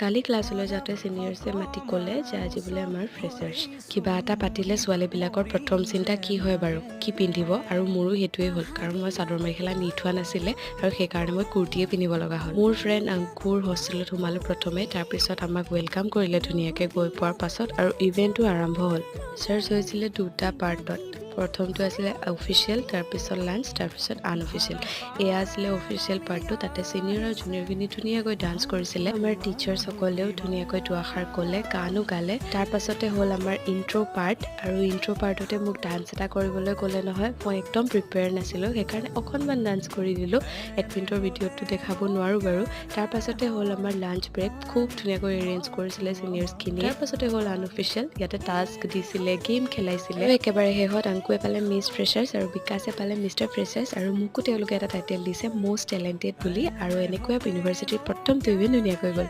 কালি ক্লাছলৈ যাওঁতে ছিনিয়ৰ্ছে মাতি ক'লে যে আজি বোলে আমাৰ ফ্ৰেছাৰ্ছ। কিবা এটা পাতিলে ছোৱালীবিলাকৰ প্ৰথম চিন্তা কি হয় বাৰু, কি পিন্ধিব, আৰু মোৰো সেইটোৱে হ'ল কাৰণ মই চাদৰ মেখেলা নি থোৱা নাছিলে আৰু সেইকাৰণে মই কুৰ্তিয়ে পিন্ধিব লগা হ'ল। মোৰ ফ্ৰেণ্ড অংকুৰ হোষ্টেলত সোমালোঁ প্ৰথমে, তাৰপিছত আমাক ৱেলকাম কৰিলে ধুনীয়াকৈ গৈ পোৱাৰ পাছত আৰু ইভেণ্টটো আৰম্ভ হ'ল। ফ্ৰেছাৰ্ছ হৈছিলে দুটা পাৰ্টত। প্ৰথমটো আছিলে অফিচিয়েল, তাৰপিছত লাঞ্চ, তাৰপিছত আনঅফিচিয়েল। এয়া আছিলে অফিচিয়েল পাৰ্টটো, তাতে ছিনিয়ৰ আৰু জুনিয়ৰখিনি ধুনীয়াকৈ ডান্স কৰিছিলে। আমাৰ টিচাৰসকলেও ধুনীয়াকৈ দুআষাৰ ক'লে, গানো গালে। তাৰ পাছতে হ'ল আমাৰ ইণ্ট্ৰ' পাৰ্ট, আৰু ইণ্ট্ৰ' পাৰ্টতে মোক ডান্স এটা কৰিবলৈ ক'লে নহয়। মই একদম প্ৰিপেয়াৰ নাছিলোঁ, সেইকাৰণে অকণমান ডান্স কৰি দিলোঁ। 1 মিনিটৰ ভিডিঅ'টো দেখাব নোৱাৰোঁ বাৰু। তাৰ পাছতে হ'ল আমাৰ লাঞ্চ ব্ৰেক, খুব ধুনীয়াকৈ এৰেঞ্জ কৰিছিলে ছিনিয়ৰ্ছখিনিয়ে। তাৰ পাছতে হ'ল আনঅফিচিয়েল, ইয়াতে টাস্ক দিছিলে, গেম খেলাইছিলে। আৰু একেবাৰে শেষত আংকুৱে পালে মিছ ফ্ৰেছাৰ্ছ আৰু বিকাশে পালে মিষ্টাৰ ফ্ৰেছাৰ্ছ, আৰু মোকো তেওঁলোকে এটা টাইটেল দিছে মষ্ট টেলেণ্টেড বুলি। আৰু এনেকৈ ইউনিভাৰ্চিটিৰ প্ৰথমটো ইভেণ্ট ধুনীয়াকৈ গ'ল।